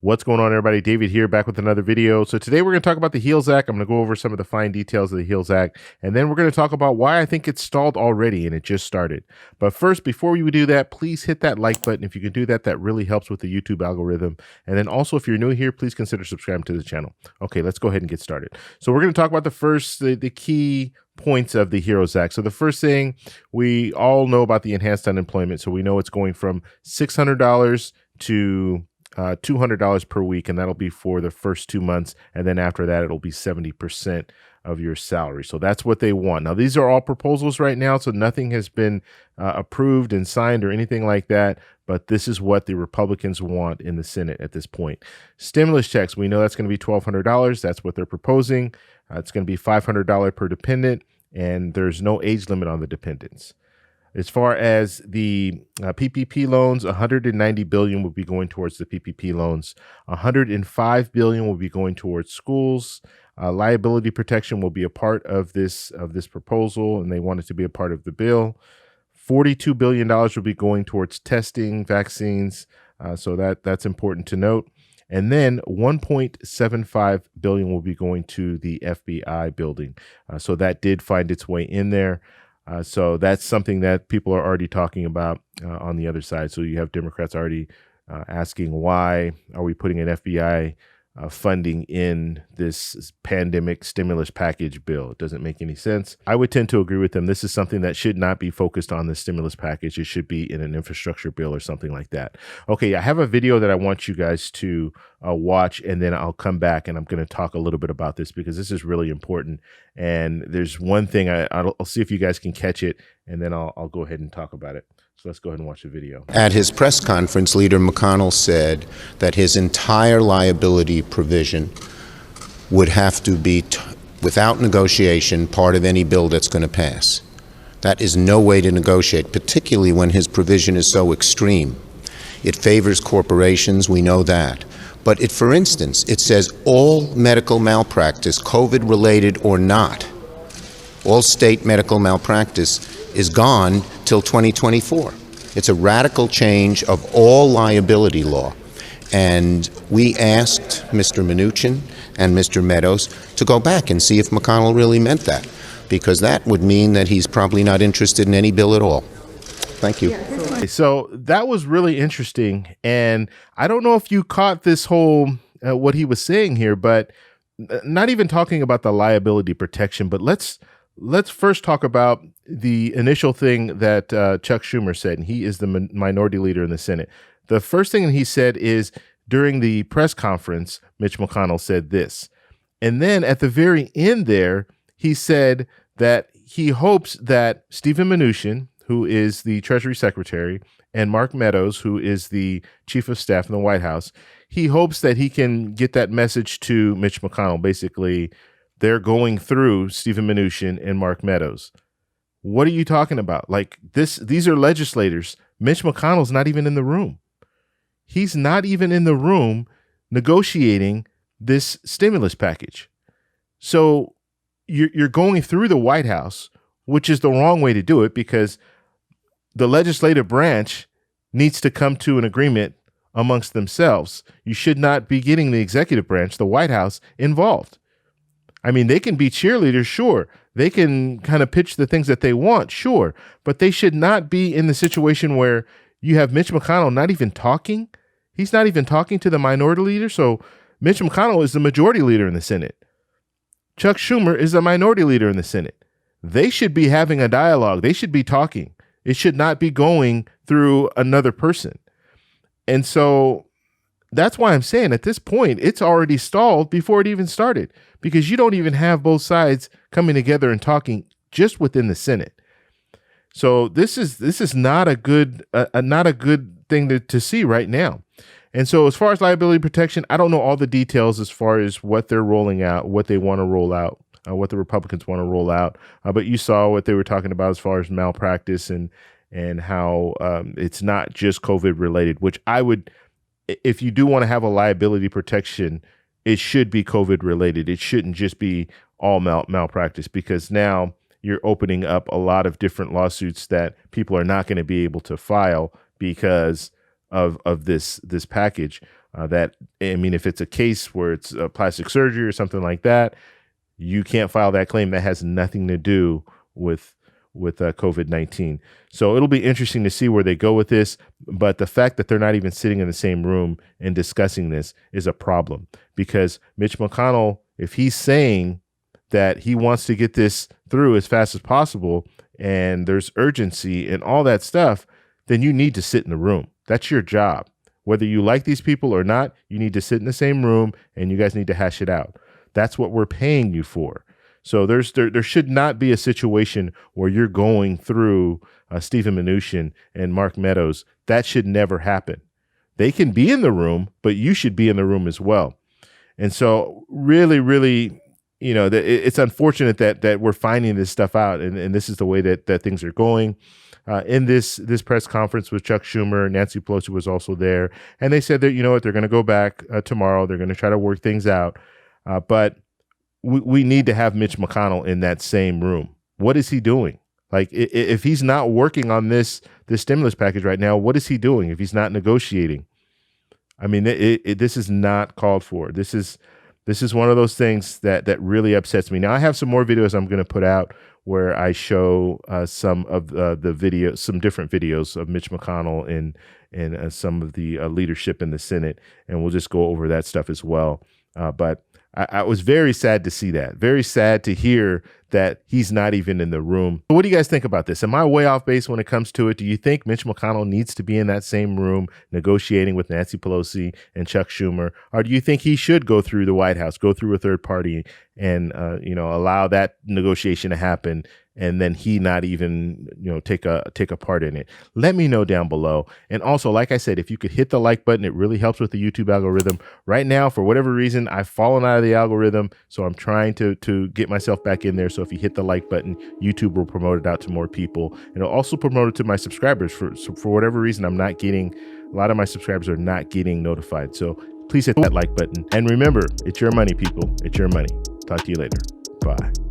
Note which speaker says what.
Speaker 1: What's going on, everybody? David here, back with another video. So today we're going to talk about the HEALS Act. I'm going to go over some of the fine details of the HEALS Act, and then we're going to talk about why I think it's stalled already and it just started. But first, before we do that, please hit that like button. If you can do that, that really helps with the YouTube algorithm. And then also, if you're new here, please consider subscribing to the channel. Okay, let's go ahead and get started. So we're going to talk about the key points of the HEROES Act. So the first thing, we all know about the enhanced unemployment. So we know it's going from $600 to $200 per week, and that'll be for the first 2 months. And then after that, it'll be 70% of your salary. So that's what they want. Now, these are all proposals right now, so nothing has been approved and signed or anything like that. But this is what the Republicans want in the Senate at this point. Stimulus checks, we know that's going to be $1,200. That's what they're proposing. It's going to be $500 per dependent, and there's no age limit on the dependents. As far as the PPP loans, $190 billion will be going towards the PPP loans. $105 billion will be going towards schools. Liability protection will be a part of this proposal, and they want it to be a part of the bill. $42 billion will be going towards testing, vaccines, so that's important to note. And then $1.75 billion will be going to the FBI building. So that did find its way in there. So that's something that people are already talking about on the other side. So you have Democrats already asking, why are we putting an FBI funding in this pandemic stimulus package bill? It doesn't make any sense. I would tend to agree with them. This is something that should not be focused on the stimulus package. It should be in an infrastructure bill or something like that. Okay, I have a video that I want you guys to watch, and then I'll come back and I'm going to talk a little bit about this because this is really important. And there's one thing I'll see if you guys can catch it, and then I'll go ahead and talk about it. So let's go ahead and watch the video.
Speaker 2: At his press conference, Leader McConnell said that his entire liability provision would have to be, without negotiation, part of any bill that's going to pass. That is no way to negotiate, particularly when his provision is so extreme. It favors corporations, we know that. But for instance, it says all medical malpractice, COVID-related or not, all state medical malpractice is gone till 2024. It's a radical change of all liability law. And we asked Mr. Mnuchin and Mr. Meadows to go back and see if McConnell really meant that, because that would mean that he's probably not interested in any bill at all. Thank you.
Speaker 1: So that was really interesting. And I don't know if you caught this whole, what he was saying here, but not even talking about the liability protection, but let's first talk about the initial thing that Chuck Schumer said, and he is the minority leader in the Senate. The first thing he said is, during the press conference, Mitch McConnell said this. And then at the very end there, he said that he hopes that Stephen Mnuchin, who is the Treasury Secretary, and Mark Meadows, who is the Chief of Staff in the White House, he hopes that he can get that message to Mitch McConnell. Basically, they're going through Stephen Mnuchin and Mark Meadows. What are you talking about? Like these are legislators. Mitch McConnell's not even in the room. He's not even in the room negotiating this stimulus package. So you're going through the White House, which is the wrong way to do it, because the legislative branch needs to come to an agreement amongst themselves. You should not be getting the executive branch, the White House, involved. I mean, they can be cheerleaders, sure. They can kind of pitch the things that they want, sure. But they should not be in the situation where you have Mitch McConnell not even talking. He's not even talking to the minority leader. So Mitch McConnell is the majority leader in the Senate. Chuck Schumer is the minority leader in the Senate. They should be having a dialogue. They should be talking. It should not be going through another person. And so that's why I'm saying at this point, it's already stalled before it even started, because you don't even have both sides coming together and talking just within the Senate. So this is not a good thing to see right now. And so as far as liability protection, I don't know all the details as far as what they're rolling out, what they want to roll out, what the Republicans want to roll out. But you saw what they were talking about as far as malpractice and how it's not just COVID related, which I would, if you do want to have a liability protection, it should be COVID related. It shouldn't just be all malpractice, because now you're opening up a lot of different lawsuits that people are not going to be able to file because of this package. That, I mean, if it's a case where it's a plastic surgery or something like that, you can't file that claim. That has nothing to do with COVID-19. So it'll be interesting to see where they go with this. But the fact that they're not even sitting in the same room and discussing this is a problem, because Mitch McConnell, if he's saying that he wants to get this through as fast as possible and there's urgency and all that stuff, then you need to sit in the room. That's your job. Whether you like these people or not, you need to sit in the same room and you guys need to hash it out. That's what we're paying you for. So there should not be a situation where you're going through Stephen Mnuchin and Mark Meadows. That should never happen. They can be in the room, but you should be in the room as well. And so really, really, you know, it's unfortunate that we're finding this stuff out, and this is the way that things are going. In this press conference with Chuck Schumer, Nancy Pelosi was also there, and they said that, you know what, they're going to go back tomorrow. They're going to try to work things out, but we need to have Mitch McConnell in that same room. What is he doing? Like, if he's not working on this stimulus package right now, what is he doing if he's not negotiating? I mean, this is not called for. This is one of those things that really upsets me. Now, I have some more videos I'm going to put out where I show some of some different videos of Mitch McConnell and some of the leadership in the Senate, and we'll just go over that stuff as well. But I was very sad to see that. Very sad to hear that he's not even in the room. What do you guys think about this? Am I way off base when it comes to it? Do you think Mitch McConnell needs to be in that same room negotiating with Nancy Pelosi and Chuck Schumer? Or do you think he should go through the White House, go through a third party and, allow that negotiation to happen, and then he not even, take a part in it? Let me know down below. And also, like I said, if you could hit the like button, it really helps with the YouTube algorithm. Right now, for whatever reason, I've fallen out of the algorithm, so I'm trying to get myself back in there. So if you hit the like button, YouTube will promote it out to more people. It'll also promote it to my subscribers. For whatever reason, a lot of my subscribers are not getting notified. So please hit that like button. And remember, it's your money, people. It's your money. Talk to you later. Bye.